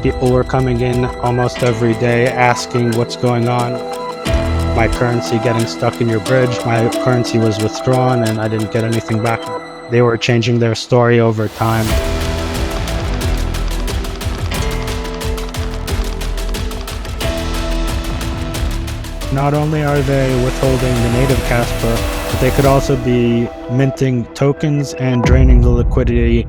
People were coming in almost every day asking what's going on. My currency getting stuck in your bridge. My currency was withdrawn and I didn't get anything back. They were changing their story over time. Not only are they withholding the native Kaspa, but they could also be minting tokens and draining the liquidity.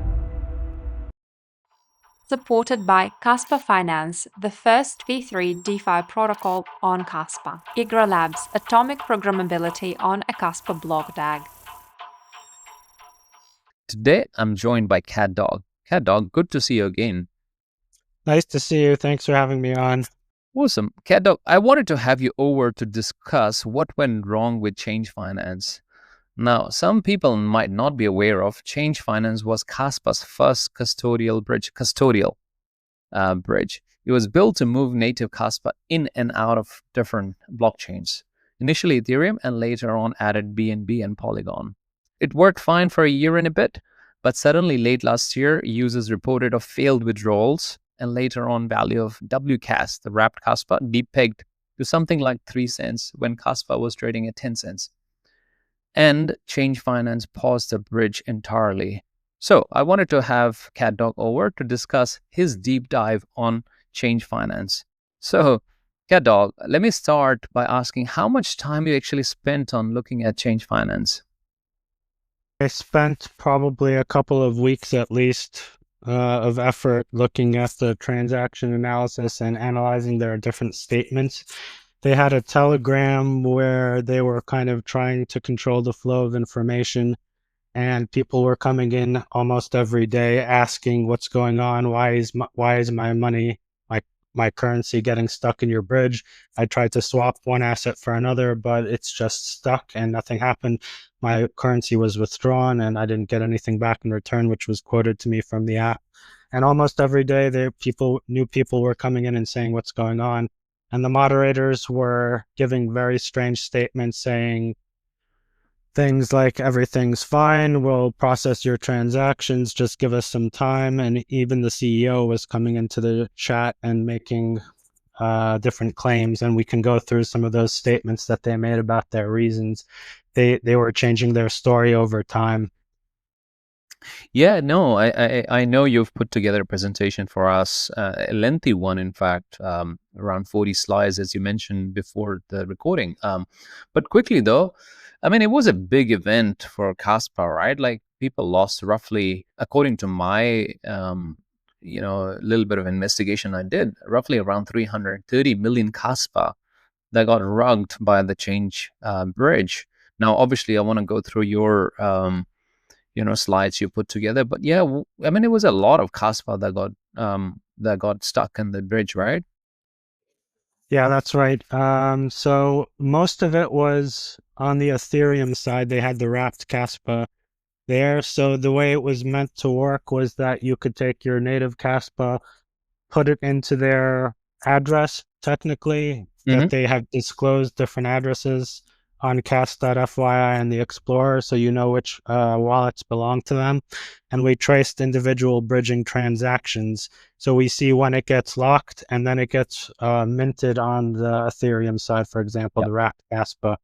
Supported by CUSDT, the first V3 DeFi protocol on Kaspa. Igra Labs, atomic programmability on a Kaspa block DAG. Today, I'm joined by CatDog. CatDog, good to see you again. Nice to see you. Thanks for having me on. Awesome. CatDog, I wanted to have you over to discuss what went wrong with ChaingeFinance. Now, some people might not be aware of ChaingeFinance was Kaspa's first custodial bridge. It was built to move native Kaspa in and out of different blockchains. Initially Ethereum and later on added BNB and Polygon. It worked fine for a year and a bit, but suddenly late last year, users reported of failed withdrawals, and later on value of WCAS, the wrapped Kaspa, depegged to something like 3 cents when Kaspa was trading at 10 cents. And ChaingeFinance paused the bridge entirely. So I wanted to have CatDog over to discuss his deep dive on ChaingeFinance. So CatDog, let me start by asking how much time you actually spent on looking at ChaingeFinance. I spent probably a couple of weeks at least of effort looking at the transaction analysis and analyzing their different statements. They had a Telegram where they were kind of trying to control the flow of information, and people were coming in almost every day asking what's going on. Why is my money, my currency getting stuck in your bridge? I tried to swap one asset for another, but it's just stuck and nothing happened. My currency was withdrawn and I didn't get anything back in return, which was quoted to me from the app. And almost every day, new people were coming in and saying what's going on. And the moderators were giving very strange statements saying things like, everything's fine, we'll process your transactions, just give us some time. And even the CEO was coming into the chat and making different claims, and we can go through some of those statements that they made about their reasons. They were changing their story over time. Yeah, no, I know you've put together a presentation for us, a lengthy one, in fact, around 40 slides, as you mentioned before the recording. But quickly, though, I mean, it was a big event for Kaspa, right? Like, people lost roughly, according to my, little bit of investigation I did, roughly around 330 million Kaspa that got rugged by the Change bridge. Now, obviously, I want to go through your slides you put together, but yeah, I mean, it was a lot of Kaspa that got stuck in the bridge, right? Yeah, that's right. So most of it was on the Ethereum side. They had the wrapped Kaspa there. So the way it was meant to work was that you could take your native Kaspa, put it into their address, technically, that they have disclosed different addresses on cast.fyi and the Explorer, so you know which wallets belong to them. And we traced individual bridging transactions. So we see when it gets locked, and then it gets minted on the Ethereum side, for example, the wrapped Kaspa.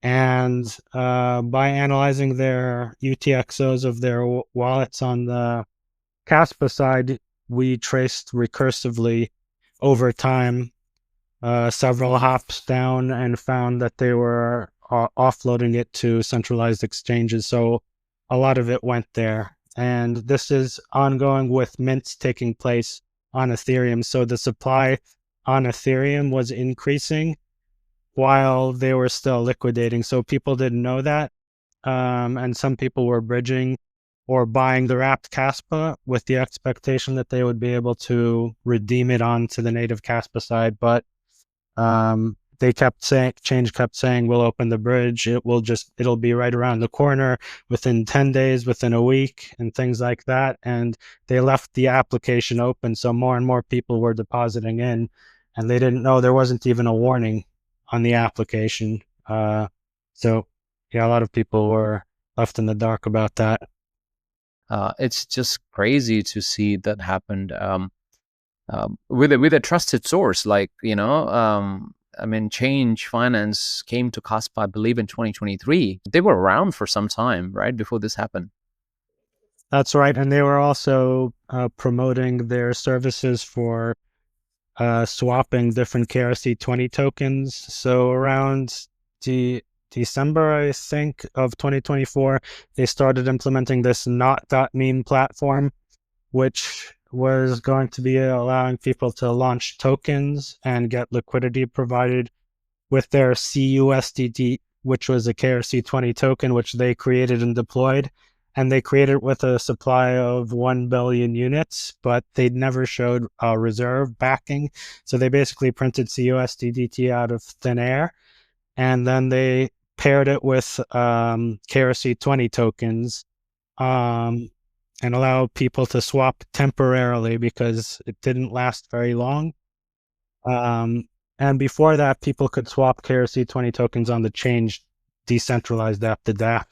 And by analyzing their UTXOs of their wallets on the Kaspa side, we traced recursively over time several hops down and found that they were offloading it to centralized exchanges. So a lot of it went there. And this is ongoing with mints taking place on Ethereum. So the supply on Ethereum was increasing while they were still liquidating. So people didn't know that. And some people were bridging or buying the wrapped Kaspa with the expectation that they would be able to redeem it onto the native Kaspa side. But they kept saying, Change kept saying, we'll open the bridge. It'll be right around the corner within 10 days, within a week, and things like that. And they left the application open. So more and more people were depositing in, and they didn't know there wasn't even a warning on the application. So yeah, a lot of people were left in the dark about that. It's just crazy to see that happened. with a trusted source like, ChaingeFinance came to Kaspa, I believe, in 2023. They were around for some time, right, before this happened. That's right. And they were also promoting their services for swapping different KRC20 tokens. So around December, I think, of 2024, they started implementing this not.meme platform, which was going to be allowing people to launch tokens and get liquidity provided with their CUSDT, which was a KRC20 token, which they created and deployed. And they created it with a supply of 1 billion units, but they never showed a reserve backing. So they basically printed CUSDT out of thin air. And then they paired it with KRC20 tokens and allowed people to swap temporarily because it didn't last very long. And before that, people could swap KRC20 tokens on the Change decentralized app, the DApp.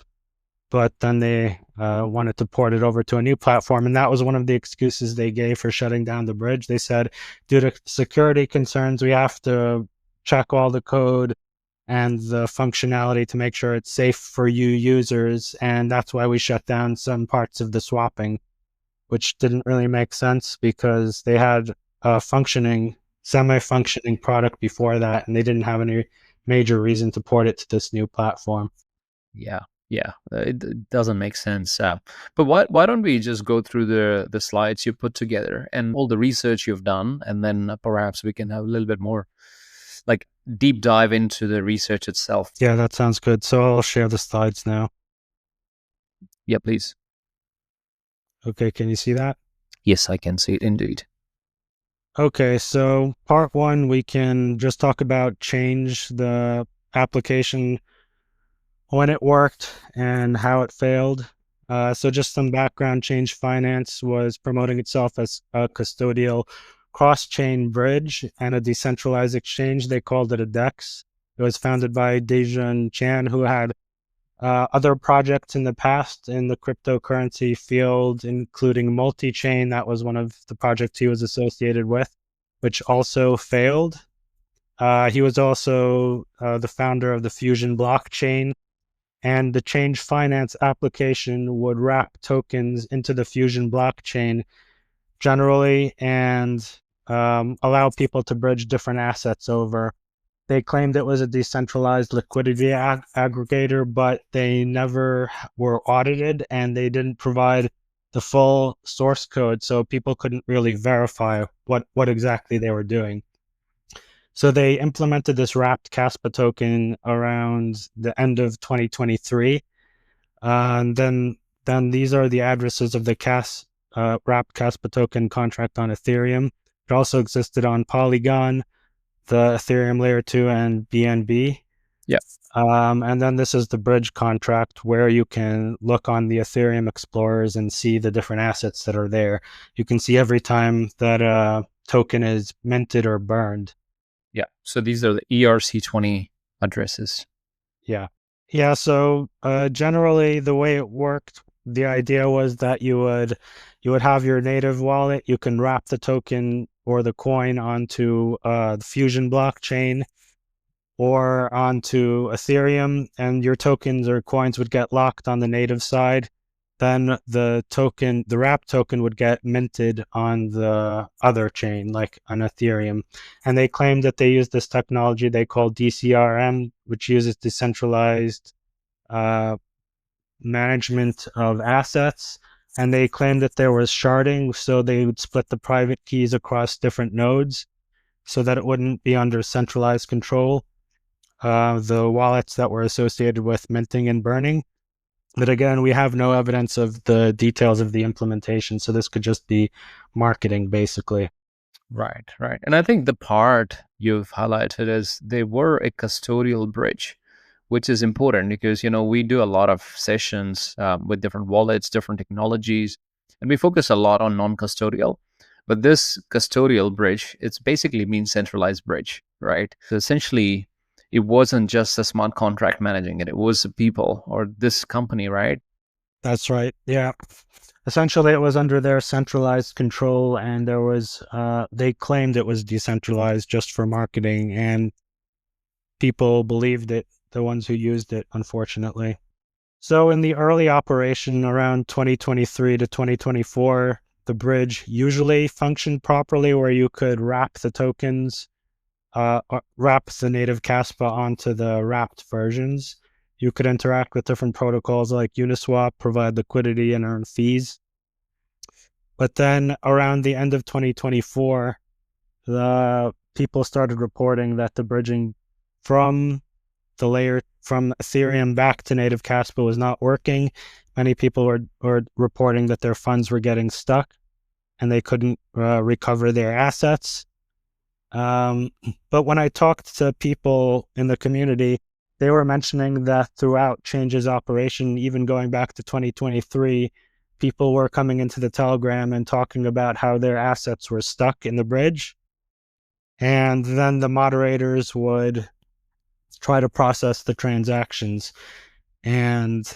But then they wanted to port it over to a new platform. And that was one of the excuses they gave for shutting down the bridge. They said, due to security concerns, we have to check all the code and the functionality to make sure it's safe for you users. And that's why we shut down some parts of the swapping, which didn't really make sense because they had a semi-functioning product before that, and they didn't have any major reason to port it to this new platform. Yeah, it doesn't make sense. But why don't we just go through the slides you put together and all the research you've done, and then perhaps we can have a little bit more like deep dive into the research itself. Yeah, that sounds good. So I'll share the slides now. Yeah, please. Okay, can you see that? Yes, I can see it indeed. Okay, so part one, we can just talk about Change, the application, when it worked and how it failed. So just some background, ChaingeFinance was promoting itself as a custodial cross-chain bridge and a decentralized exchange. They called it a DEX. It was founded by Dejun Chan, who had other projects in the past in the cryptocurrency field, including multi-chain. That was one of the projects he was associated with, which also failed. He was also the founder of the Fusion blockchain, and the ChaingeFinance application would wrap tokens into the Fusion blockchain generally and allow people to bridge different assets over. They claimed it was a decentralized liquidity aggregator, but they never were audited and they didn't provide the full source code, so people couldn't really verify what exactly they were doing. So they implemented this wrapped Kaspa token around the end of 2023. And then these are the addresses of the wrapped Kaspa token contract on Ethereum. It also existed on Polygon, the Ethereum layer 2, and BNB. Yeah. And then this is the bridge contract where you can look on the Ethereum explorers and see the different assets that are there. You can see every time that a token is minted or burned. Yeah. So these are the ERC20 addresses. Yeah. Yeah. So generally the way it worked, the idea was that you would have your native wallet. You can wrap the token or the coin onto the Fusion blockchain or onto Ethereum, and your tokens or coins would get locked on the native side. Then the wrap token would get minted on the other chain, like on Ethereum. And they claimed that they used this technology they call DCRM, which uses decentralized management of assets. And they claimed that there was sharding, so they would split the private keys across different nodes so that it wouldn't be under centralized control, the wallets that were associated with minting and burning. But again, we have no evidence of the details of the implementation, so this could just be marketing, basically. Right. And I think the part you've highlighted is they were a custodial bridge, which is important because, we do a lot of sessions with different wallets, different technologies, and we focus a lot on non-custodial. But this custodial bridge, it's basically means centralized bridge, right? So essentially, it wasn't just a smart contract managing it. It was the people or this company, right? That's right. Yeah. Essentially, it was under their centralized control, and there was, they claimed it was decentralized just for marketing, and people believed it, the ones who used it, unfortunately. So in the early operation around 2023 to 2024, the bridge usually functioned properly where you could wrap the tokens, wrap the native Kaspa onto the wrapped versions. You could interact with different protocols like Uniswap, provide liquidity, and earn fees. But then around the end of 2024, the people started reporting that the bridging from the layer from Ethereum back to native Kaspa was not working. Many people were reporting that their funds were getting stuck and they couldn't recover their assets. But when I talked to people in the community, they were mentioning that throughout Change's operation, even going back to 2023, people were coming into the Telegram and talking about how their assets were stuck in the bridge. And then the moderators would try to process the transactions. And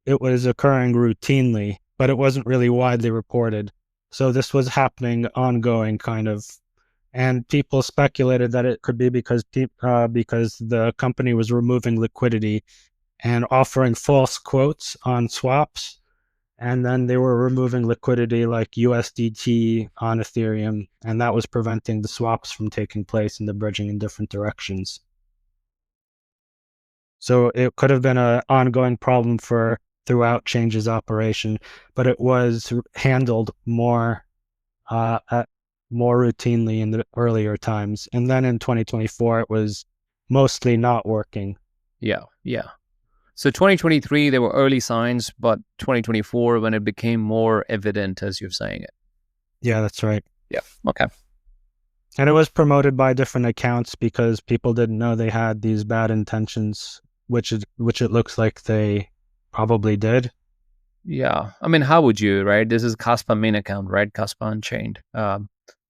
it was occurring routinely, but it wasn't really widely reported. So this was happening ongoing, kind of. And people speculated that it could be because the company was removing liquidity and offering false quotes on swaps. And then they were removing liquidity like USDT on Ethereum, and that was preventing the swaps from taking place and the bridging in different directions. So it could have been an ongoing problem for throughout Change's operation, but it was handled more more routinely in the earlier times. And then in 2024, it was mostly not working. Yeah. So 2023, there were early signs, but 2024, when it became more evident, as you're saying it. Yeah, that's right. Yeah. Okay. And it was promoted by different accounts because people didn't know they had these bad intentions, which it looks like they probably did. Yeah. I mean, how would you, right? This is Kaspa main account, right? Kaspa Unchained.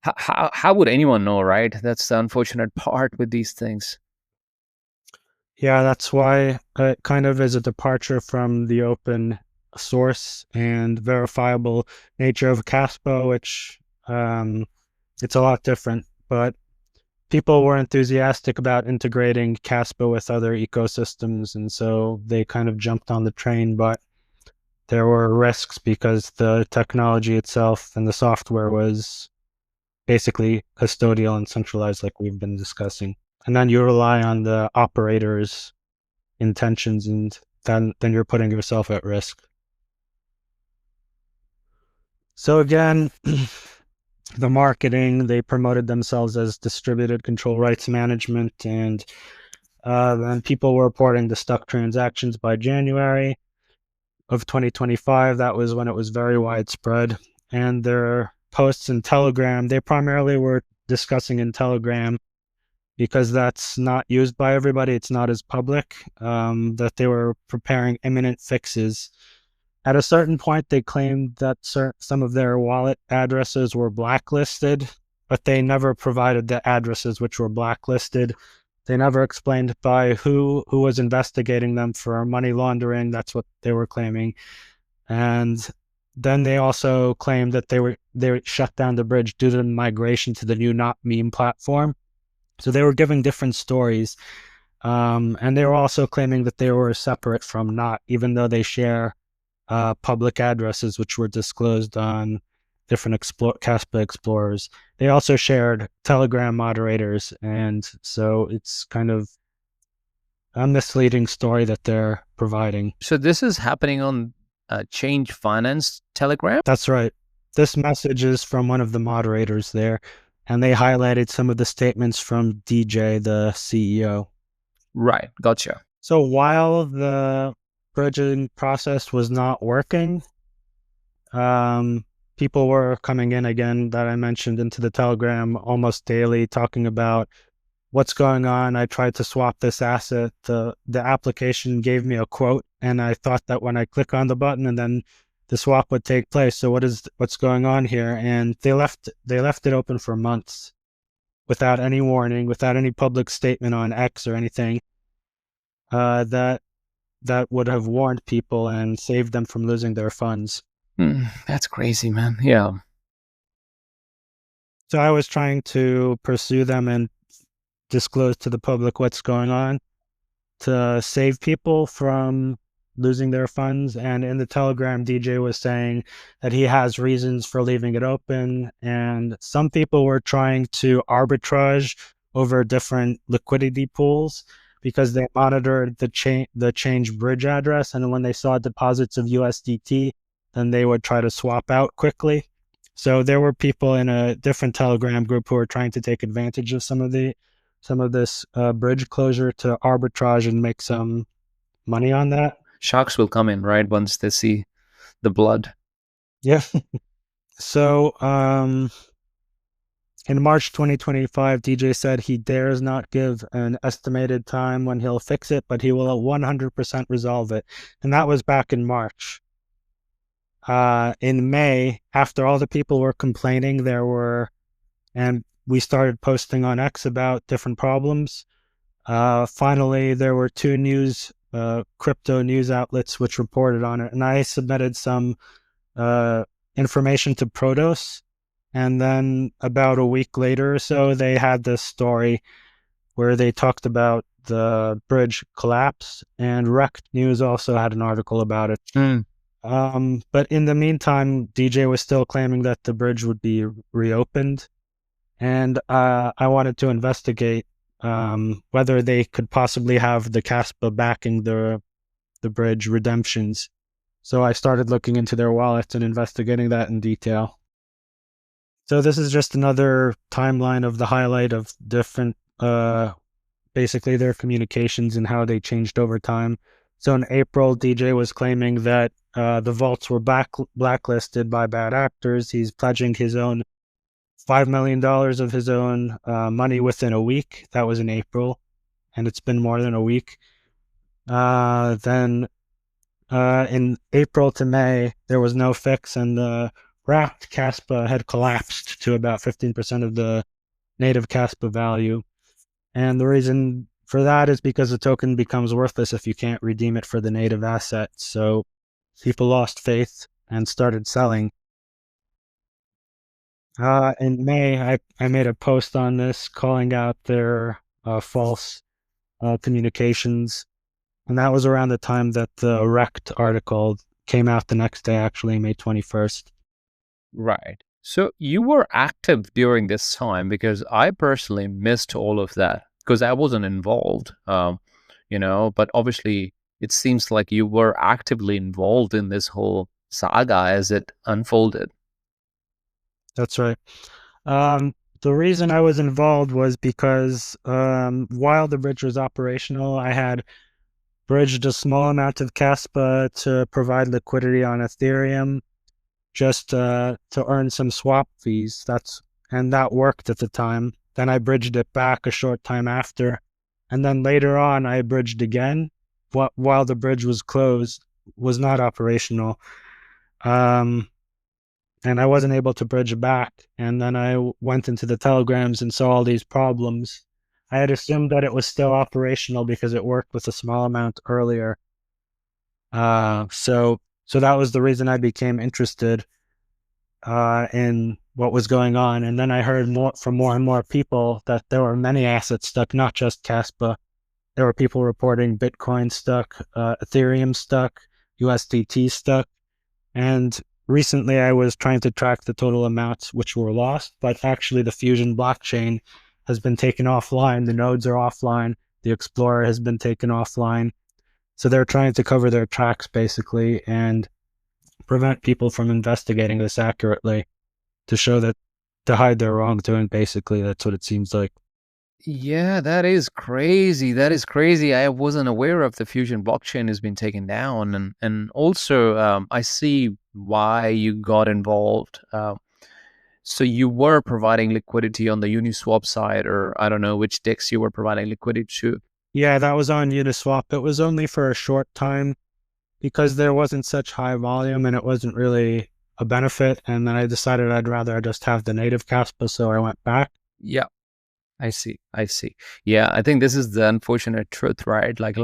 How would anyone know, right? That's the unfortunate part with these things. Yeah, that's why it kind of is a departure from the open source and verifiable nature of Kaspa, which it's a lot different. But people were enthusiastic about integrating Kaspa with other ecosystems, and so they kind of jumped on the train. But there were risks because the technology itself and the software was basically custodial and centralized, like we've been discussing. And then you rely on the operator's intentions, and then you're putting yourself at risk. So again, the marketing, they promoted themselves as distributed control rights management, and then people were reporting the stuck transactions by January of 2025. That was when it was very widespread. And their posts in Telegram, they primarily were discussing in Telegram because that's not used by everybody. It's not as public, that they were preparing imminent fixes. At a certain point, they claimed that some of their wallet addresses were blacklisted, but they never provided the addresses which were blacklisted. They never explained by who was investigating them for money laundering. That's what they were claiming. And then they also claimed that they shut down the bridge due to the migration to the new Not Meme platform. So they were giving different stories. And they were also claiming that they were separate from Not, even though they share public addresses, which were disclosed on different Kaspa explorers. They also shared Telegram moderators. And so it's kind of a misleading story that they're providing. So this is happening on ChaingeFinance Telegram? That's right. This message is from one of the moderators there, and they highlighted some of the statements from DJ, the CEO. Right. Gotcha. So while the bridging process was not working, people were coming in again that I mentioned into the Telegram almost daily, talking about what's going on. I tried to swap this asset. The application gave me a quote, and I thought that when I click on the button and then the swap would take place. So what's going on here? And they left it open for months without any warning, without any public statement on X or anything. That that would have warned people and saved them from losing their funds. That's crazy, man. Yeah. So I was trying to pursue them and disclose to the public what's going on to save people from losing their funds. And in the Telegram, DJ was saying that he has reasons for leaving it open. And some people were trying to arbitrage over different liquidity pools because they monitored the Change bridge address. And when they saw deposits of USDT, then they would try to swap out quickly. So there were people in a different Telegram group who were trying to take advantage of some of this bridge closure to arbitrage and make some money on that. Sharks will come in, right, once they see the blood. Yeah. So in March 2025, DJ said he dares not give an estimated time when he'll fix it, but he will 100% resolve it. And that was back in March. In May, after all the people were complaining, and we started posting on X about different problems. Finally, there were two crypto news outlets which reported on it, and I submitted some information to Protos, and then about a week later or so, they had this story where they talked about the bridge collapse, and Rect News also had an article about it. But in the meantime, DJ was still claiming that the bridge would be reopened, and I wanted to investigate whether they could possibly have the Kaspa backing the bridge redemptions. So I started looking into their wallets and investigating that in detail. So this is just another timeline of the highlight of different, basically their communications and how they changed over time. So in April, DJ was claiming that the vaults were blacklisted by bad actors. He's pledging his own $5 million of his own money within a week. That was in April, and it's been more than a week. Then in April to May, there was no fix, and the wrapped Kaspa had collapsed to about 15% of the native Kaspa value. And the reason for that is because the token becomes worthless if you can't redeem it for the native asset. So people lost faith and started selling. In May, I made a post on this calling out their false communications. And that was around the time that the Rect article came out the next day, actually, May 21st. Right. So you were active during this time, because I personally missed all of that because I wasn't involved, but obviously it seems like you were actively involved in this whole saga as it unfolded. That's right. The reason I was involved was because while the bridge was operational, I had bridged a small amount of Kaspa to provide liquidity on Ethereum, just to earn some swap fees. And that worked at the time. Then I bridged it back a short time after, and then later on I bridged again while the bridge was not operational. And I wasn't able to bridge back. And then I went into the telegrams and saw all these problems. I had assumed that it was still operational because it worked with a small amount earlier. So that was the reason I became interested in what was going on. And then I heard from more and more people that there were many assets stuck, not just Kaspa. There were people reporting Bitcoin stuck, Ethereum stuck, USDT stuck. And recently I was trying to track the total amounts which were lost, but actually the Fusion blockchain has been taken offline. The nodes are offline. The Explorer has been taken offline. So they're trying to cover their tracks basically and prevent people from investigating this accurately to hide their wrongdoing. Basically, that's what it seems like. Yeah, that is crazy. That is crazy. I wasn't aware of the Fusion blockchain has been taken down, and also I see why you got involved. So you were providing liquidity on the Uniswap side, or I don't know which DEX you were providing liquidity to. Yeah, that was on Uniswap. It was only for a short time because there wasn't such high volume and it wasn't really a benefit. And then I decided I'd rather just have the native Kaspa, so I went back. Yeah. I see. Yeah, I think this is the unfortunate truth, right? Like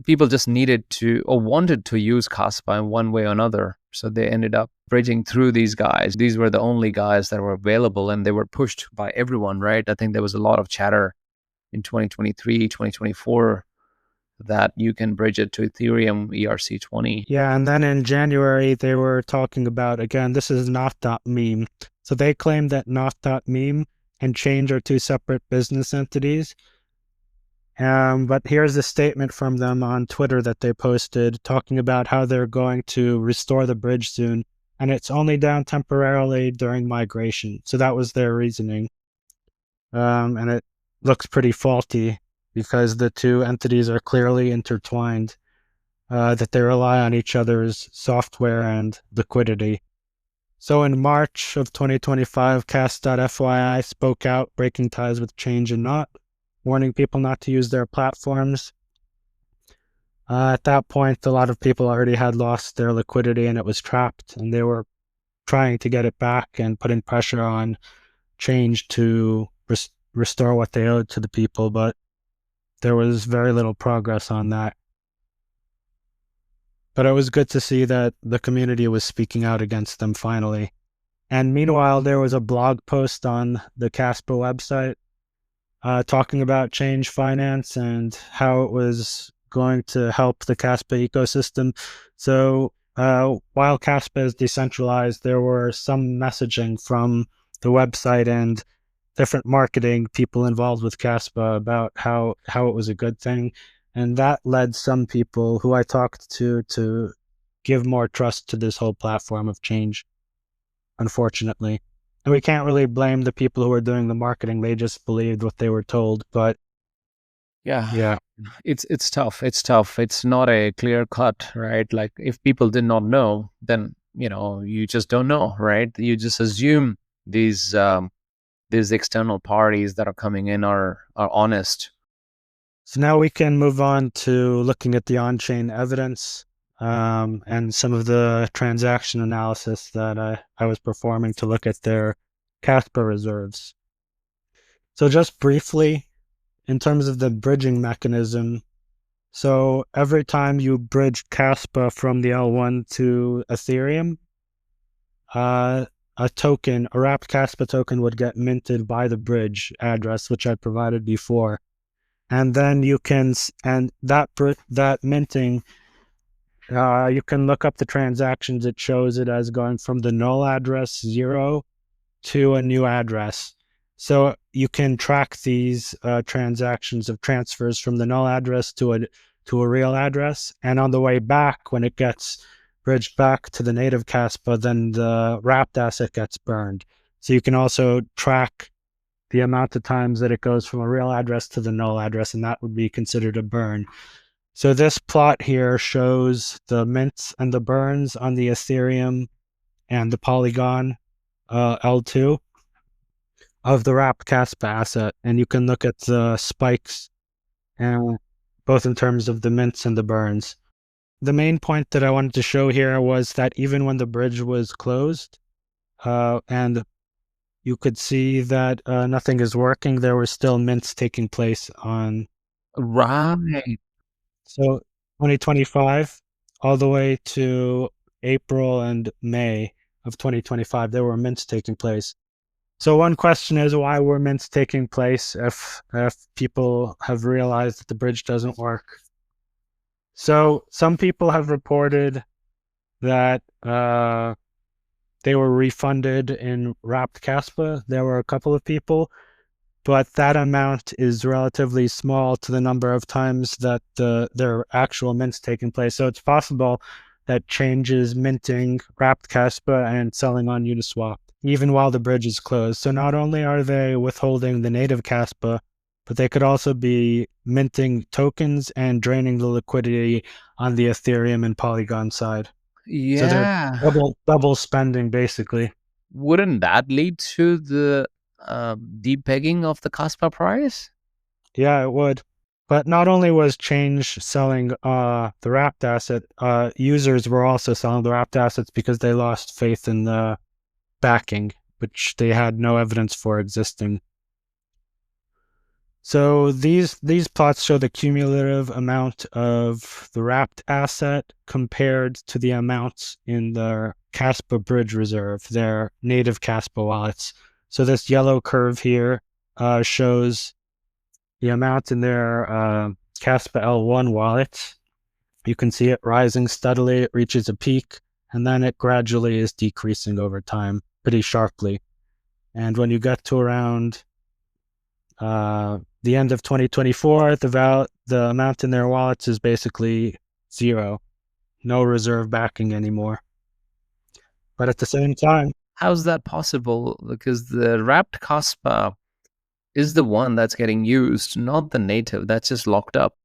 people just needed to or wanted to use Kaspa in one way or another. So they ended up bridging through these guys. These were the only guys that were available, and they were pushed by everyone, right? I think there was a lot of chatter in 2023, 2024 that you can bridge it to Ethereum ERC20. Yeah, and then in January, they were talking about, again, this is not.meme. So they claimed that not.meme and Chainge are two separate business entities. But here's a statement from them on Twitter that they posted talking about how they're going to restore the bridge soon, and it's only down temporarily during migration. So that was their reasoning. And it looks pretty faulty because the two entities are clearly intertwined, that they rely on each other's software and liquidity. So in March of 2025, Cast.FYI spoke out, breaking ties with Chainge and Not, warning people not to use their platforms. At that point, a lot of people already had lost their liquidity and it was trapped, and they were trying to get it back and putting pressure on Chainge to restore what they owed to the people, but there was very little progress on that. But it was good to see that the community was speaking out against them finally. And meanwhile, there was a blog post on the Kaspa website talking about ChaingeFinance and how it was going to help the Kaspa ecosystem. So while Kaspa is decentralized, there were some messaging from the website and different marketing people involved with Kaspa about how it was a good thing. And that led some people who I talked to give more trust to this whole platform of Chainge, unfortunately. And we can't really blame the people who were doing the marketing. They just believed what they were told. But yeah, it's tough. It's tough. It's not a clear cut, right? Like if people did not know, then you just don't know, right? You just assume these external parties that are coming in are honest. So now we can move on to looking at the on-chain evidence and some of the transaction analysis that I was performing to look at their Kaspa reserves. So just briefly, in terms of the bridging mechanism, so every time you bridge Kaspa from the L1 to Ethereum, a wrapped Kaspa token would get minted by the bridge address, which I provided before. And then you can, and that minting, you can look up the transactions. It shows it as going from the null address 0 to a new address. So you can track these transactions of transfers from the null address to a real address. And on the way back, when it gets bridged back to the native Kaspa, then the wrapped asset gets burned. So you can also track the amount of times that it goes from a real address to the null address, and that would be considered a burn. So this plot here shows the mints and the burns on the Ethereum and the Polygon L2 of the wrapped Kaspa asset, and you can look at the spikes, and both in terms of the mints and the burns. The main point that I wanted to show here was that even when the bridge was closed, and you could see that nothing is working, there were still mints taking place on. Right. So 2025, all the way to April and May of 2025, there were mints taking place. So one question is, why were mints taking place if people have realized that the bridge doesn't work? So some people have reported that they were refunded in wrapped Kaspa. There were a couple of people, but that amount is relatively small to the number of times that there are actual mints taking place. So it's possible that Chainge is minting wrapped Kaspa and selling on Uniswap, even while the bridge is closed. So not only are they withholding the native Kaspa, but they could also be minting tokens and draining the liquidity on the Ethereum and Polygon side. Yeah. So they're double spending, basically. Wouldn't that lead to the depegging of the Kaspa price? Yeah, it would. But not only was Chainge selling the wrapped asset, users were also selling the wrapped assets because they lost faith in the backing, which they had no evidence for existing. So these plots show the cumulative amount of the wrapped asset compared to the amounts in their Kaspa bridge reserve, their native Kaspa wallets. So this yellow curve here shows the amount in their Kaspa L1 wallet. You can see it rising steadily. It reaches a peak, and then it gradually is decreasing over time pretty sharply. And when you get to around the end of 2024, the amount in their wallets is basically zero, no reserve backing anymore. But at the same time, How's that possible? Because the wrapped Kaspa is the one that's getting used, not the native that's just locked up.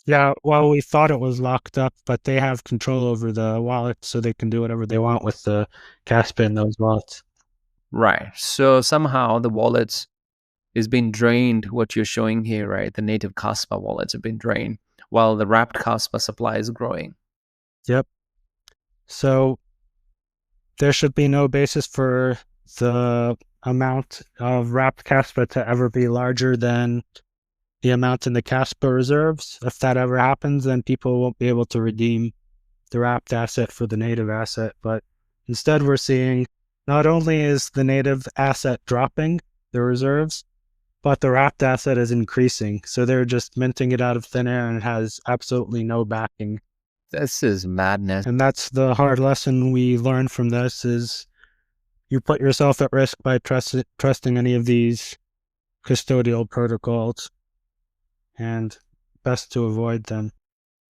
yeah, well, we thought it was locked up, but they have control over the wallet, so they can do whatever they want with the Kaspa in those wallets. Right. So somehow the wallets is being drained, what you're showing here, right? The native Kaspa wallets have been drained while the wrapped Kaspa supply is growing. Yep. So there should be no basis for the amount of wrapped Kaspa to ever be larger than the amount in the Kaspa reserves. If that ever happens, then people won't be able to redeem the wrapped asset for the native asset. But instead, we're seeing not only is the native asset dropping the reserves, but the wrapped asset is increasing. So they're just minting it out of thin air and it has absolutely no backing. This is madness. And that's the hard lesson we learned from this is you put yourself at risk by trusting any of these custodial protocols, and best to avoid them.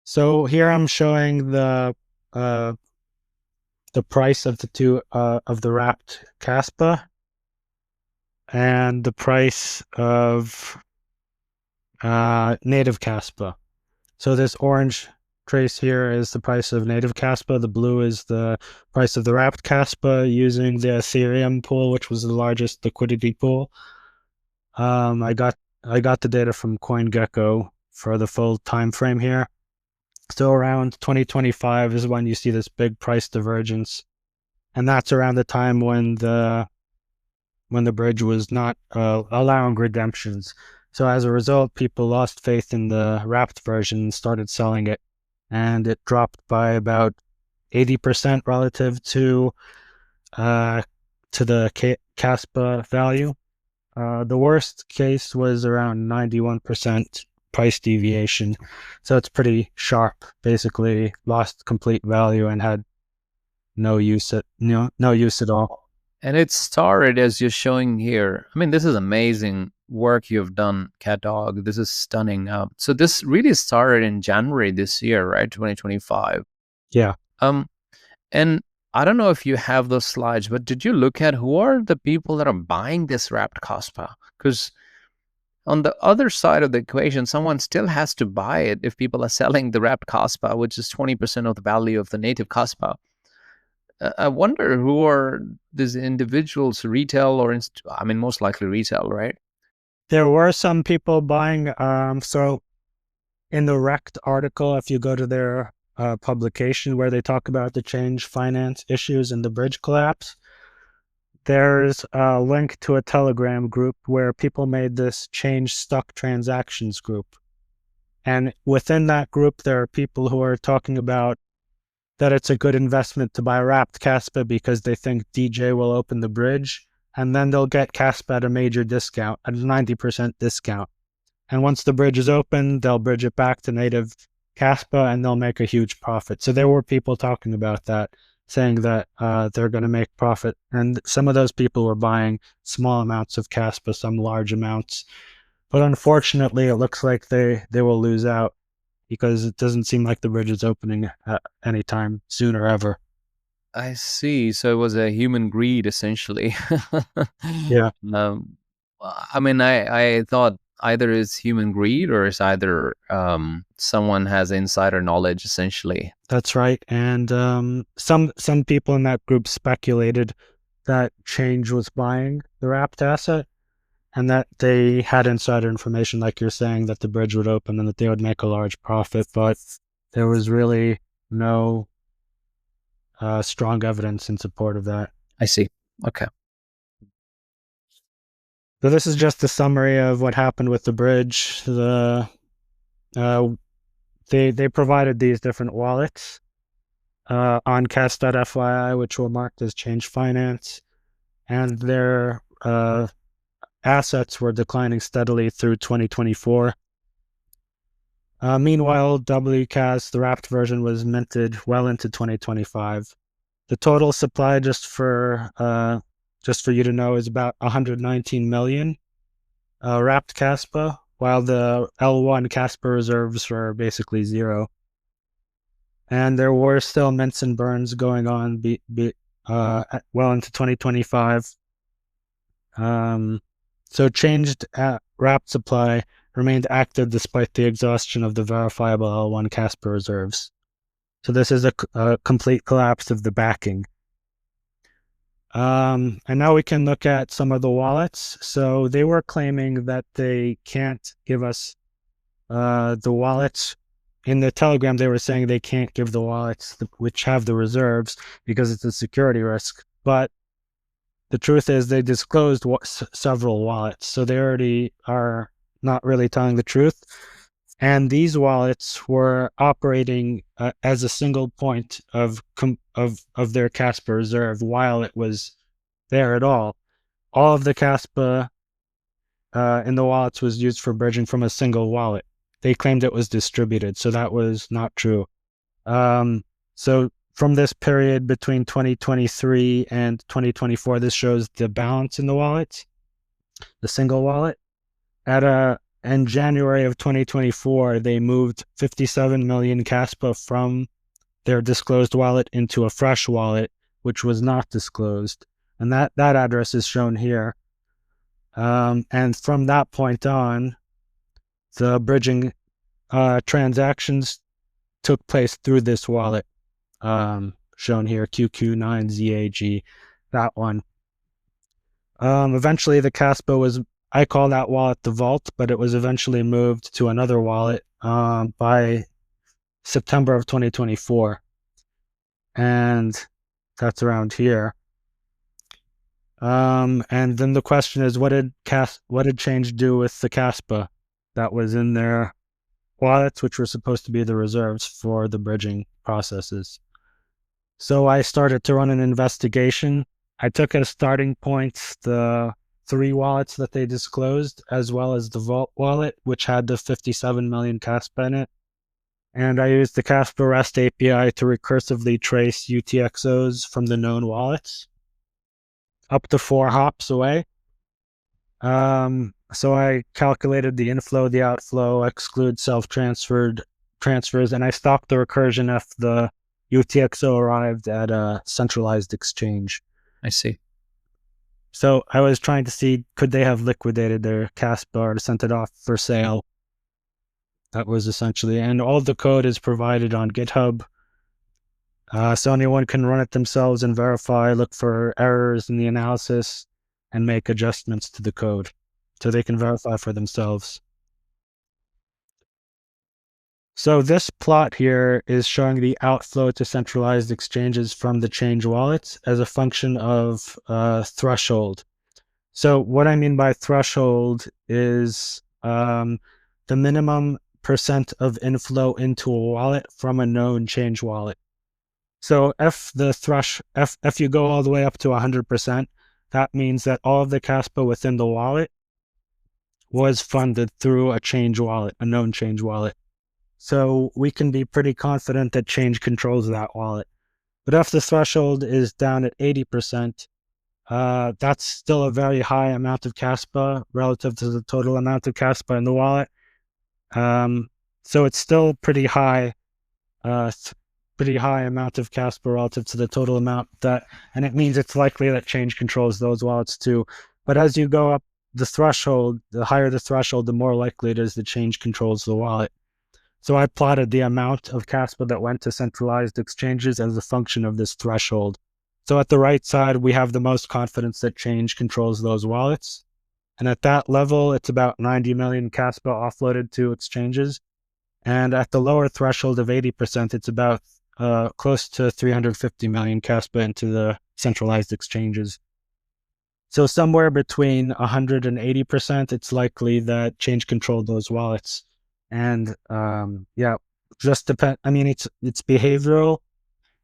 So here I'm showing the price of the two of the wrapped Kaspa and the price of native Kaspa. So this orange trace here is the price of native Kaspa. The blue is the price of the wrapped Kaspa using the Ethereum pool, which was the largest liquidity pool. I got the data from CoinGecko for the full time frame here. So around 2025 is when you see this big price divergence, and that's around the time when the bridge was not allowing redemptions. So as a result, people lost faith in the wrapped version and started selling it, and it dropped by about 80% relative to the Kaspa value. The worst case was around 91% price deviation. So it's pretty sharp, basically lost complete value and had no use at all. And it started as you're showing here. I mean, this is amazing work you've done, CatDog. This is stunning. So this really started in January this year, right? 2025. Yeah. And I don't know if you have those slides, but did you look at who are the people that are buying this wrapped Kaspa? Because on the other side of the equation, someone still has to buy it if people are selling the wrapped Kaspa, which is 20% of the value of the native Kaspa. I wonder who are these individuals, retail or, I mean, most likely retail, right? There were some people buying. So in the Rect article, if you go to their publication where they talk about the ChaingeFinance issues and the bridge collapse, there's a link to a Telegram group where people made this Change Stuck Transactions group. And within that group, there are people who are talking about that it's a good investment to buy wrapped Kaspa because they think DJ will open the bridge, and then they'll get Kaspa at a major discount, at a 90% discount. And once the bridge is open, they'll bridge it back to native Kaspa and they'll make a huge profit. So there were people talking about that, saying that they're going to make profit. And some of those people were buying small amounts of Kaspa, some large amounts. But unfortunately, it looks like they will lose out because it doesn't seem like the bridge is opening anytime soon or ever. I see. So it was a human greed, essentially. Yeah. I mean, I thought either it's human greed or it's either someone has insider knowledge, essentially. That's right. And some people in that group speculated that Change was buying the wrapped asset and that they had insider information, like you're saying, that the bridge would open and that they would make a large profit. But there was really no strong evidence in support of that. I see. Okay. So this is just a summary of what happened with the bridge. They provided these different wallets on Cas.fyi, which were marked as ChaingeFinance, and their assets were declining steadily through 2024. Meanwhile, WCAS, the wrapped version, was minted well into 2025. The total supply, just for you to know, is about 119 million wrapped Kaspa, while the L1 Kaspa reserves were basically zero. And there were still mints and burns going on well into 2025. So changed wrapped supply remained active despite the exhaustion of the verifiable L1 Kaspa reserves. So this is a complete collapse of the backing. And now we can look at some of the wallets. So they were claiming that they can't give us the wallets. In the Telegram, they were saying they can't give the wallets which have the reserves because it's a security risk. But the truth is they disclosed several wallets, so they already are not really telling the truth. And these wallets were operating as a single point of their Kaspa reserve while it was there at all. All of the Kaspa in the wallets was used for bridging from a single wallet. They claimed it was distributed, so that was not true. So from this period between 2023 and 2024, this shows the balance in the wallet, the single wallet. In January of 2024, they moved 57 million Kaspa from their disclosed wallet into a fresh wallet, which was not disclosed. And that address is shown here. And from that point on, the bridging transactions took place through this wallet, shown here, QQ9ZAG, that one. Eventually, the Kaspa was, I call that wallet the vault, but it was eventually moved to another wallet by September of 2024. And that's around here. And then the question is, what did Chainge do with the Kaspa that was in their wallets, which were supposed to be the reserves for the bridging processes? So I started to run an investigation. I took as starting points the 3 wallets that they disclosed, as well as the Vault wallet, which had the 57 million Kaspa in it. And I used the Kaspa REST API to recursively trace UTXOs from the known wallets up to 4 hops away. So I calculated the inflow, the outflow, exclude self-transferred transfers, and I stopped the recursion if the UTXO arrived at a centralized exchange. I see. So I was trying to see, could they have liquidated their Kaspa or sent it off for sale? That was essentially, and all the code is provided on GitHub. So anyone can run it themselves and verify, look for errors in the analysis, and make adjustments to the code so they can verify for themselves. So this plot here is showing the outflow to centralized exchanges from the Chainge wallets as a function of threshold. So what I mean by threshold is the minimum % of inflow into a wallet from a known Chainge wallet. So if you go all the way up to 100%, that means that all of the Kaspa within the wallet was funded through a Chainge wallet, a known Chainge wallet. So we can be pretty confident that Chainge controls that wallet. But if the threshold is down at 80%, that's still a very high amount of Kaspa relative to the total amount of Kaspa in the wallet. So it's still pretty high amount of Kaspa relative to the total amount and it means it's likely that Chainge controls those wallets too. But as you go up the threshold, the higher the threshold, the more likely it is that Chainge controls the wallet. So I plotted the amount of Kaspa that went to centralized exchanges as a function of this threshold. So at the right side, we have the most confidence that Chainge controls those wallets. And at that level, it's about 90 million Kaspa offloaded to exchanges. And at the lower threshold of 80%, it's about close to 350 million Kaspa into the centralized exchanges. So somewhere between 100 and 80%, it's likely that Change controlled those wallets. And yeah, just depend. I mean, it's behavioral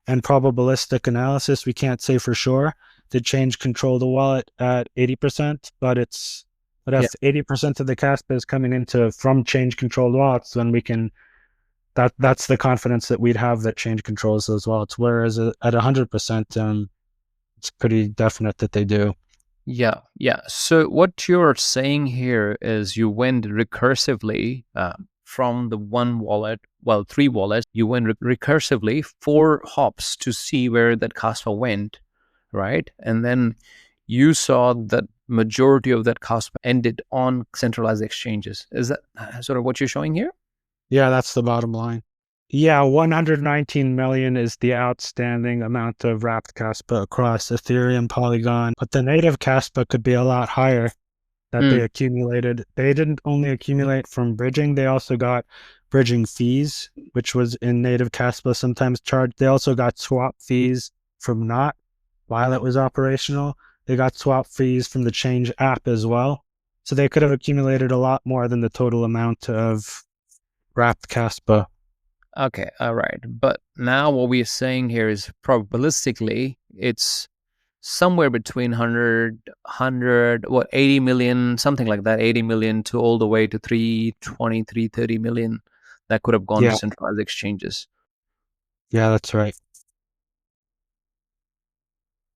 and probabilistic analysis. We can't say for sure did Change control the wallet at 80%, but Yeah. if 80% of the Kaspa is coming into from Change controlled wallets, then we can that's the confidence that we'd have that Change controls those wallets. Whereas at 100%, it's pretty definite that they do. Yeah, yeah. So what you're saying here is you went recursively from the one wallet, well, three wallets, you went recursively 4 hops to see where that Kaspa went, right? And then you saw that majority of that Kaspa ended on centralized exchanges. Is that sort of what you're showing here? Yeah, that's the bottom line. Yeah, 119 million is the outstanding amount of wrapped Kaspa across Ethereum, Polygon, but the native Kaspa could be a lot higher that they accumulated. They didn't only accumulate from bridging, they also got bridging fees, which was in native Kaspa sometimes charged. They also got swap fees from Not while it was operational. They got swap fees from the Change app as well. So they could have accumulated a lot more than the total amount of wrapped Kaspa. Okay, all right. But now what we're saying here is probabilistically, it's somewhere between 100, what, 80 million, something like that, 80 million to all the way to 320, 330 million that could have gone to Yeah, centralized exchanges. yeah, that's right.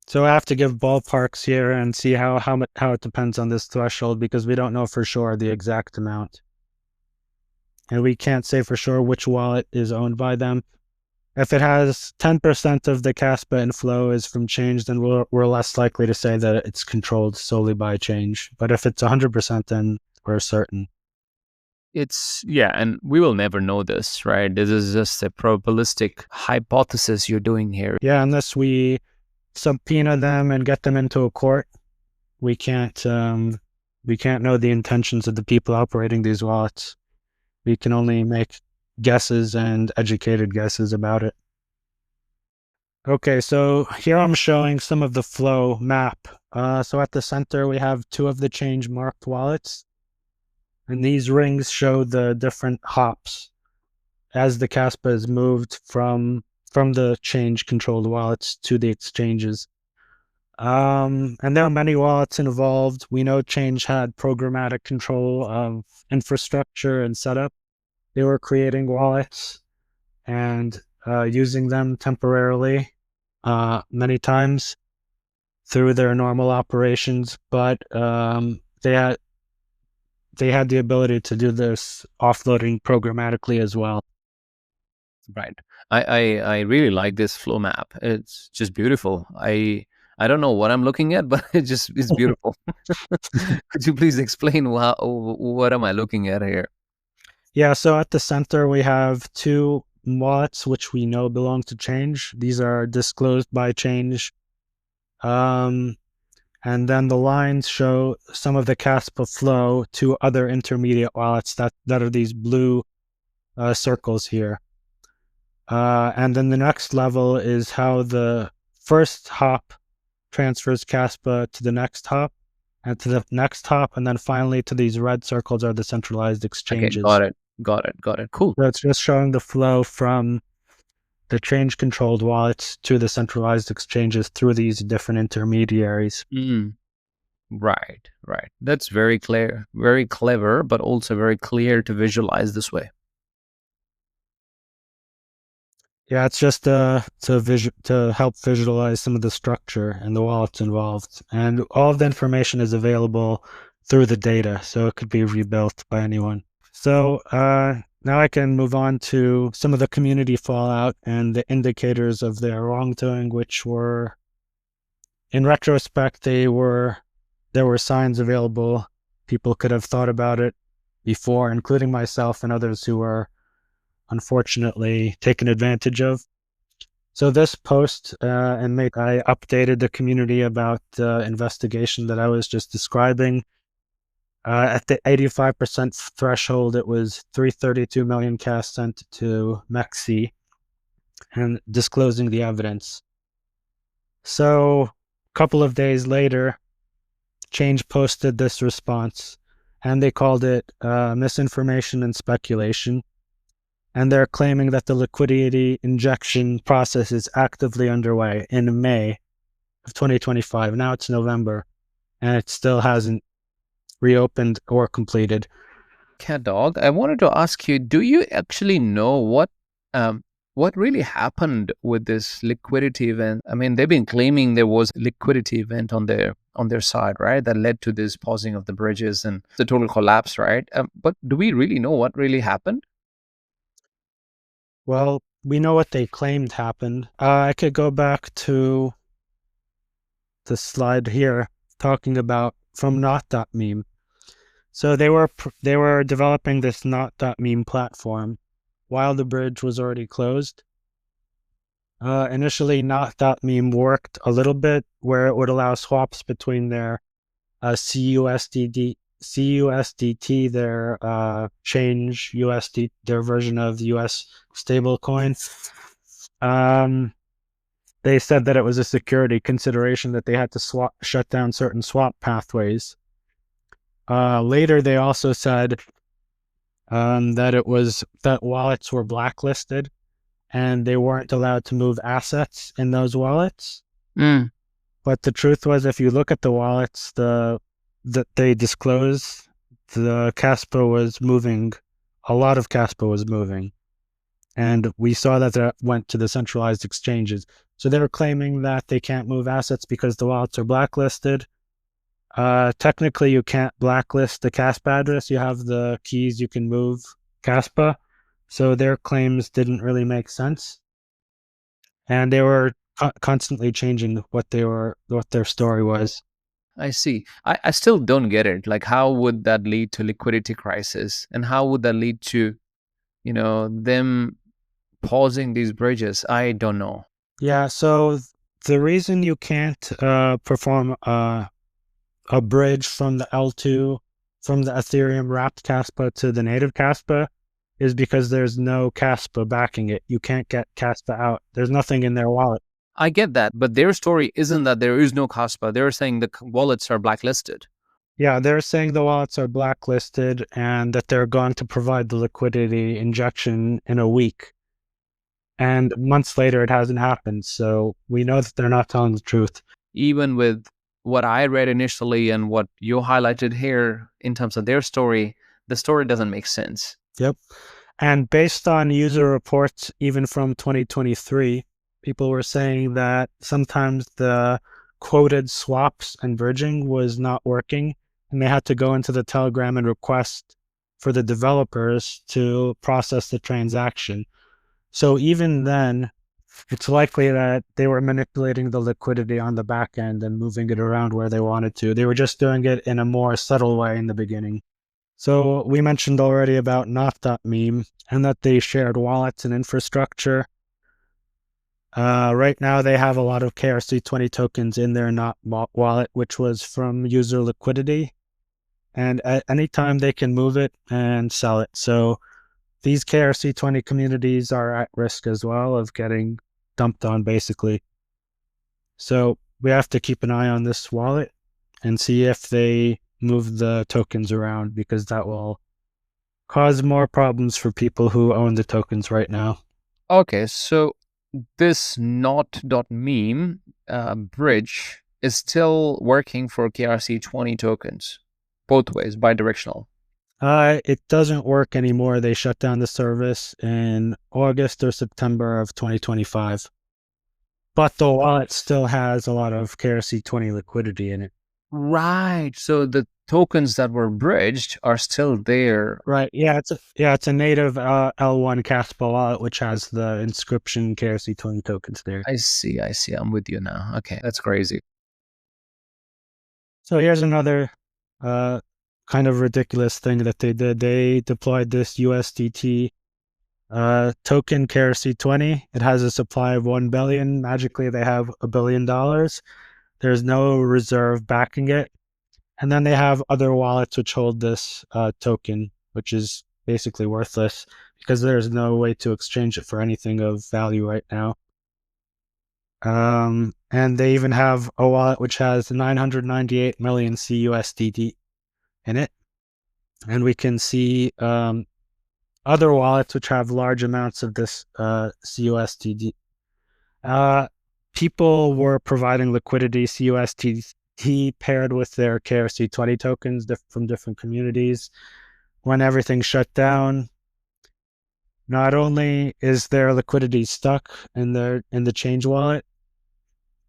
So I have to give ballparks here and see how it depends on this threshold because we don't know for sure the exact amount. And we can't say for sure which wallet is owned by them. If it has 10% of the Kaspa inflow is from Change, then we're less likely to say that it's controlled solely by Change. But if it's 100%, then we're certain. Yeah, and we will never know this, right? This is just a probabilistic hypothesis you're doing here. Yeah, unless we subpoena them and get them into a court, we can't know the intentions of the people operating these wallets. We can only make guesses and educated guesses about it. Okay, so here I'm showing some of the flow map. So at the center, we have 2 of the Change marked wallets. And these rings show the different hops as the Kaspa is moved from the Change controlled wallets to the exchanges. And there are many wallets involved. We know Change had programmatic control of infrastructure and setup. They were creating wallets and using them temporarily many times through their normal operations, but they had the ability to do this offloading programmatically as well. Right. I really like this flow map. It's just beautiful. I don't know what I'm looking at, but it's beautiful. Could you please explain what am I looking at here? Yeah, so at the center we have 2 wallets which we know belong to Change. These are disclosed by Change. And then the lines show some of the Kaspa flow to other intermediate wallets that are these blue circles here. And then the next level is how the first hop transfers Kaspa to the next hop and to the next hop, and then finally to these red circles are the centralized Okay, exchanges. got it. Cool. So it's just showing the flow from the Change controlled wallets to the centralized exchanges through these different intermediaries. Right. That's very clear, very clever, but also very clear to visualize this way. Yeah, it's just to help visualize some of the structure and the wallets involved. And all of the information is available through the data, so it could be rebuilt by anyone. So now I can move on to some of the community fallout and the indicators of their wrongdoing, which were, in retrospect, there were signs available. People could have thought about it before, including myself and others who were unfortunately taken advantage of. So this post I updated the community about the investigation that I was just describing. At the 85% threshold, it was 332 million cash sent to Mexi and disclosing the evidence. So a couple of days later, Chainge posted this response, and they called it misinformation and speculation. And they're claiming that the liquidity injection process is actively underway in May of 2025. Now it's November, and it still hasn't reopened or completed. CatDog, I wanted to ask you, do you actually know what really happened with this liquidity event? I mean, they've been claiming there was a liquidity event on their side, right? That led to this pausing of the bridges and the total collapse, right? But do we really know what really happened? Well, we know what they claimed happened. I could go back to the slide here talking about from not.meme. So they were developing this not.meme platform while the bridge was already closed. Initially, not.meme worked a little bit where it would allow swaps between their CUSDT, their Change USD, their version of the US stablecoin. They said that it was a security consideration that they had to shut down certain swap pathways. Later, they also said that wallets were blacklisted and they weren't allowed to move assets in those wallets. But the truth was, if you look at the wallets that they disclose, the Kaspa was moving. A lot of Kaspa was moving. And we saw that went to the centralized exchanges. So they were claiming that they can't move assets because the wallets are blacklisted. Technically, you can't blacklist the Kaspa address. You have the keys, you can move Kaspa. So their claims didn't really make sense. And they were constantly changing what their story was. I see. I still don't get it. Like, how would that lead to liquidity crisis? And how would that lead to, them pausing these bridges? I don't know. Yeah, so the reason you can't perform a bridge from the L2, from the Ethereum wrapped Kaspa to the native Kaspa is because there's no Kaspa backing it. You can't get Kaspa out. There's nothing in their wallet. I get that, but their story isn't that there is no Kaspa. They're saying the wallets are blacklisted. Yeah, they're saying the wallets are blacklisted and that they're going to provide the liquidity injection in a week. And months later, it hasn't happened. So we know that they're not telling the truth. Even with what I read initially and what you highlighted here in terms of their story, the story doesn't make sense. Yep. And based on user reports, even from 2023, people were saying that sometimes the quoted swaps and bridging was not working, and they had to go into the Telegram and request for the developers to process the transaction. So even then, it's likely that they were manipulating the liquidity on the back end and moving it around where they wanted to. They were just doing it in a more subtle way in the beginning. So we mentioned already about not.meme and that they shared wallets and infrastructure. Right now, they have a lot of KRC20 tokens in their not wallet, which was from user liquidity. And at any time, they can move it and sell it. So these KRC20 communities are at risk as well of getting dumped on, basically. So we have to keep an eye on this wallet and see if they move the tokens around, because that will cause more problems for people who own the tokens right now. Okay, so this not.meme bridge is still working for KRC20 tokens, both ways, bidirectional. It doesn't work anymore. They shut down the service in August or September of 2025. But the wallet still has a lot of KRC20 liquidity in it. Right. So the tokens that were bridged are still there. Right. Yeah, it's a native L1 Kaspa wallet which has the inscription KRC20 tokens there. I see. I'm with you now. Okay, that's crazy. So here's another kind of ridiculous thing that they did. They deployed this USDT token KRC20. It has a supply of 1 billion. Magically, they have $1 billion. There's no reserve backing it. And then they have other wallets which hold this token, which is basically worthless because there's no way to exchange it for anything of value right now. And they even have a wallet which has 998 million CUSDT in it. And we can see other wallets which have large amounts of this CUSDT. People were providing liquidity CUSDT paired with their KRC20 tokens from different communities. When everything shut down, not only is their liquidity stuck in the Change wallet,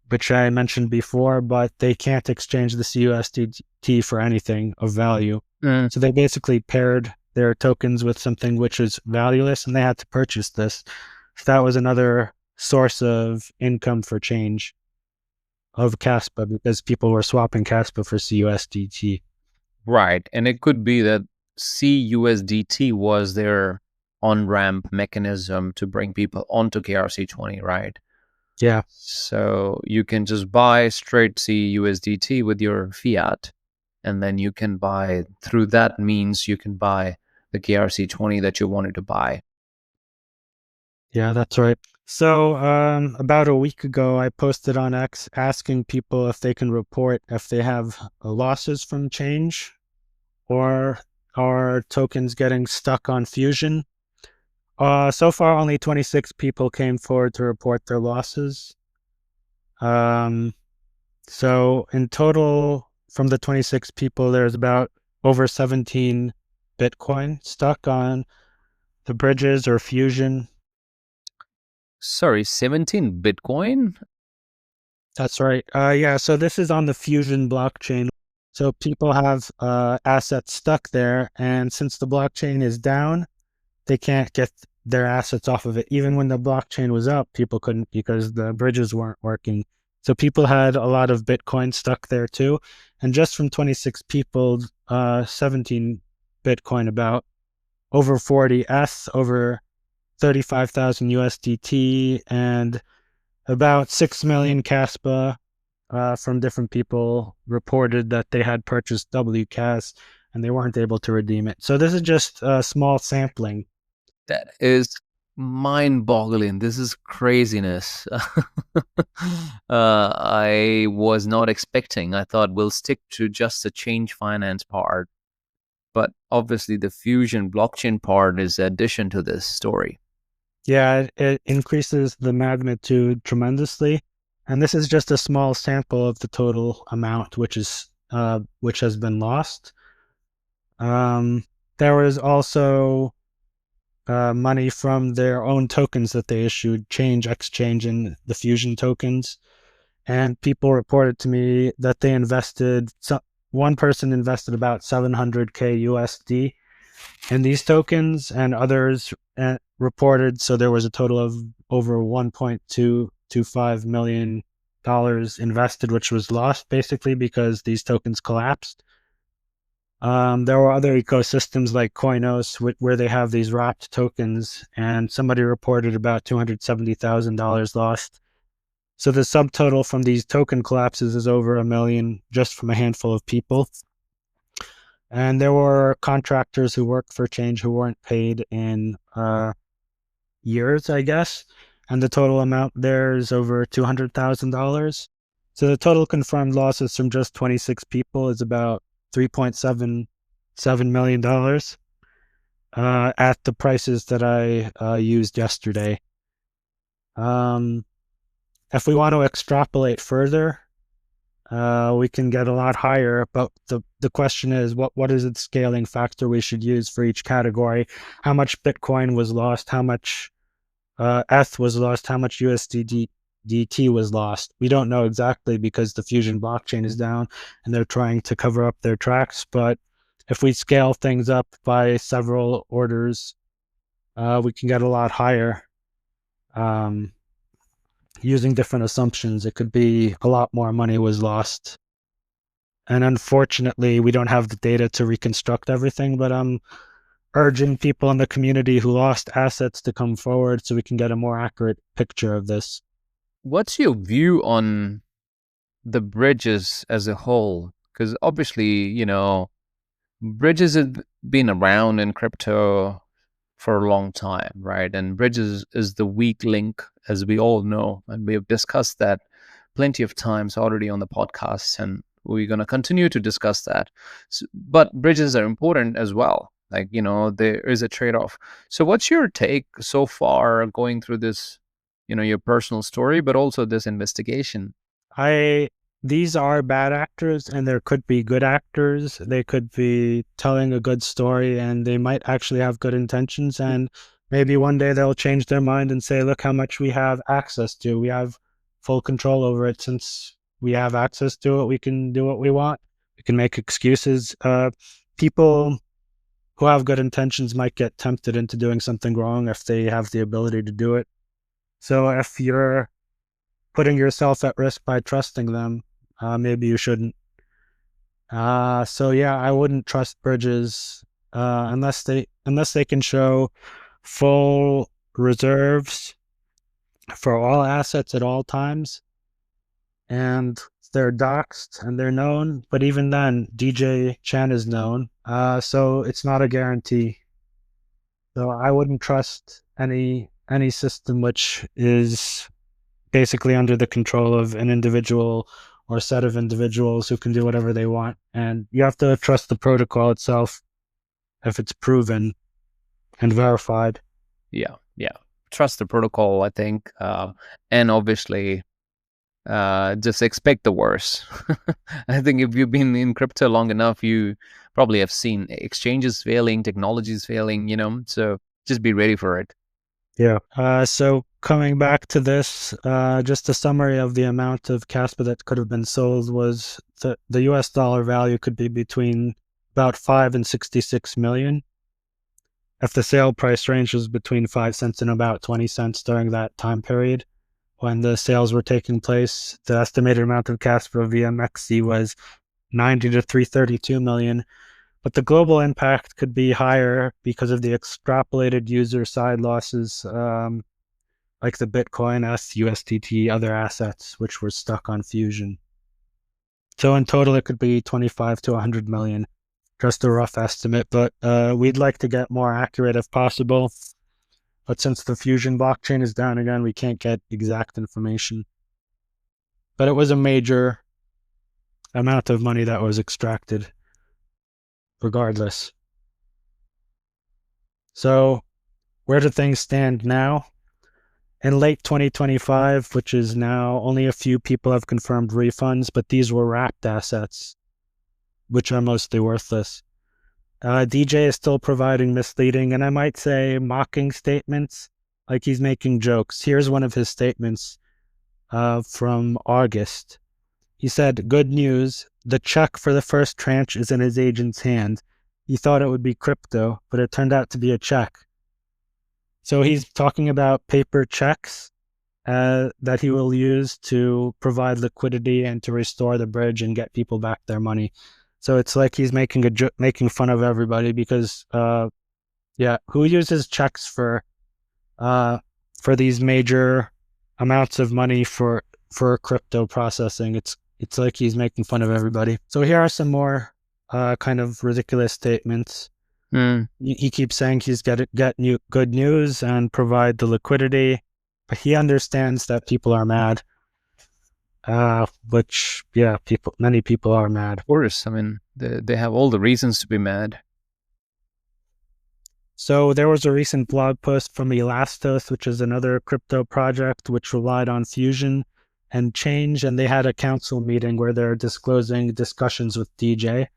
which I mentioned before, but they can't exchange the CUSDT for anything of value. So they basically paired their tokens with something which is valueless, and they had to purchase this. So that was another source of income for Change of Kaspa, because people were swapping Kaspa for CUSDT. Right. And it could be that CUSDT was their on-ramp mechanism to bring people onto KRC20, right? Yeah. So you can just buy straight CUSDT with your fiat, and then you can buy, through that means, you can buy the KRC20 that you wanted to buy. Yeah, that's right. So about a week ago, I posted on X asking people if they can report if they have losses from Change or are tokens getting stuck on Fusion. So far, only 26 people came forward to report their losses. So in total, from the 26 people, there's about over 17 Bitcoin stuck on the bridges or Fusion. Sorry, 17 Bitcoin? That's right. Yeah, so this is on the Fusion blockchain. So people have assets stuck there, and since the blockchain is down, they can't get their assets off of it. Even when the blockchain was up, people couldn't because the bridges weren't working. So people had a lot of Bitcoin stuck there too. And just from 26 people, 17 Bitcoin about, over 40 S, over 35,000 USDT, and about 6 million Kaspa from different people reported that they had purchased WCAS and they weren't able to redeem it. So this is just a small sampling. That is mind-boggling. This is craziness. I was not expecting. I thought we'll stick to just the ChaingeFinance part. But obviously the Fusion blockchain part is addition to this story. Yeah, it increases the magnitude tremendously. And this is just a small sample of the total amount which has been lost. There was also money from their own tokens that they issued, Change, Exchange, and the Fusion tokens. And people reported to me that they invested, one person invested about 700K USD in these tokens, and others reported, so there was a total of over $1.225 million invested, which was lost basically because these tokens collapsed. There were other ecosystems like Coinos where they have these wrapped tokens, and somebody reported about $270,000 lost. So the subtotal from these token collapses is over $1 million just from a handful of people. And there were contractors who worked for Change who weren't paid in years, I guess. And the total amount there is over $200,000. So the total confirmed losses from just 26 people is about $3.77 million at the prices that I used yesterday. If we want to extrapolate further, we can get a lot higher, but the question is, what is the scaling factor we should use for each category? How much Bitcoin was lost? How much ETH was lost? How much USDT was lost? We don't know exactly because the Fusion blockchain is down and they're trying to cover up their tracks. But if we scale things up by several orders, we can get a lot higher. Using different assumptions, it could be a lot more money was lost. And unfortunately, we don't have the data to reconstruct everything, but I'm urging people in the community who lost assets to come forward so we can get a more accurate picture of this. What's your view on the bridges as a whole? Because obviously, bridges have been around in crypto for a long time, right? And bridges is the weak link, as we all know, and we have discussed that plenty of times already on the podcast, and we're going to continue to discuss that. But bridges are important as well. Like, there is a trade-off. So what's your take so far going through this, your personal story, but also this investigation? These are bad actors, and there could be good actors. They could be telling a good story, and they might actually have good intentions. And maybe one day they'll change their mind and say, look how much we have access to. We have full control over it. Since we have access to it, we can do what we want. We can make excuses. People who have good intentions might get tempted into doing something wrong if they have the ability to do it. So if you're putting yourself at risk by trusting them, maybe you shouldn't. So yeah, I wouldn't trust bridges unless they can show full reserves for all assets at all times, and they're doxed and they're known. But even then, DJ Chan is known, so it's not a guarantee. So I wouldn't trust any system which is basically under the control of an individual or a set of individuals who can do whatever they want. And you have to trust the protocol itself if it's proven and verified. Yeah. Trust the protocol, I think. And obviously, just expect the worst. I think if you've been in crypto long enough, you probably have seen exchanges failing, technologies failing, so just be ready for it. Yeah. So coming back to this, just a summary of the amount of Kaspa that could have been sold was the US dollar value could be between about 5 and 66 million. If the sale price range was between 5 cents and about 20 cents during that time period when the sales were taking place, the estimated amount of Kaspa via MEXC was 90 to 332 million. But the global impact could be higher because of the extrapolated user side losses, like the Bitcoin, USDT, other assets, which were stuck on Fusion. So in total, it could be 25 to 100 million, just a rough estimate, but we'd like to get more accurate if possible. But since the Fusion blockchain is down again, we can't get exact information. But it was a major amount of money that was extracted, regardless. So where do things stand now? In late 2025, which is now, only a few people have confirmed refunds, but these were wrapped assets, which are mostly worthless. DJ is still providing misleading, and I might say mocking statements, like he's making jokes. Here's one of his statements from August. He said, "Good news, the check for the first tranche is in his agent's hand. He thought it would be crypto, but it turned out to be a check." So he's talking about paper checks that he will use to provide liquidity and to restore the bridge and get people back their money. So it's like he's making fun of everybody because, who uses checks for these major amounts of money for crypto processing? It's like he's making fun of everybody. So here are some more kind of ridiculous statements. He keeps saying he's get good news and provide the liquidity, but he understands that people are mad. Which, many people are mad. Of course, I mean, they have all the reasons to be mad. So there was a recent blog post from Elastos, which is another crypto project which relied on Fusion and Chainge, and they had a council meeting where they're disclosing discussions with DJ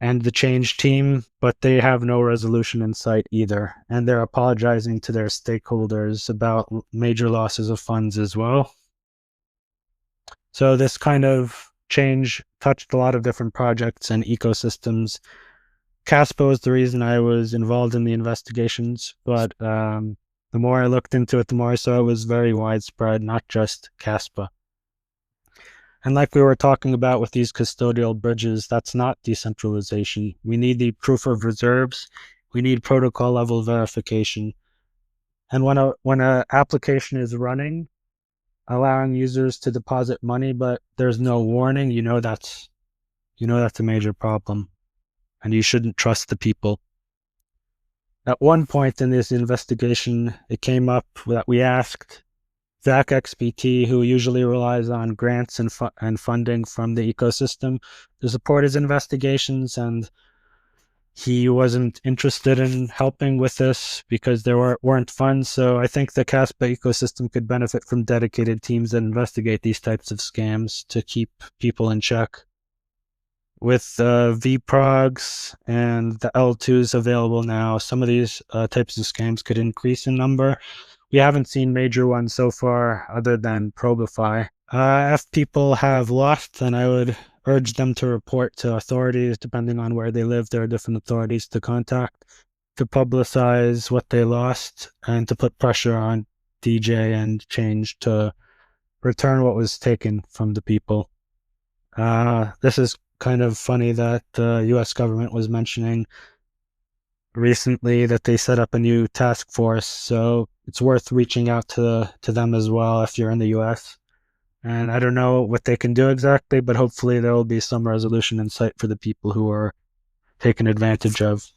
and the Chainge team, but they have no resolution in sight either. And they're apologizing to their stakeholders about major losses of funds as well. So this kind of change touched a lot of different projects and ecosystems. Kaspa was the reason I was involved in the investigations, but the more I looked into it, the more I saw it was very widespread, not just Kaspa. And like we were talking about with these custodial bridges, that's not decentralization. We need the proof of reserves. We need protocol level verification. And when a application is running, allowing users to deposit money, but there's no warning, that's a major problem. And you shouldn't trust the people. at one point in this investigation, it came up that we asked Zach XBT, who usually relies on grants and funding from the ecosystem to support his investigations, and he wasn't interested in helping with this because there weren't funds. So I think the Kaspa ecosystem could benefit from dedicated teams that investigate these types of scams to keep people in check. With VProgs and the L2s available now, some of these types of scams could increase in number. We haven't seen major ones so far other than Probify. If people have lost, then I would urge them to report to authorities. Depending on where they live, there are different authorities to contact to publicize what they lost and to put pressure on DJ and Chainge to return what was taken from the people. This is kind of funny that the US government was mentioning recently that they set up a new task force, so it's worth reaching out to them as well if you're in the US. And I don't know what they can do exactly, but hopefully there will be some resolution in sight for the people who are taken advantage of.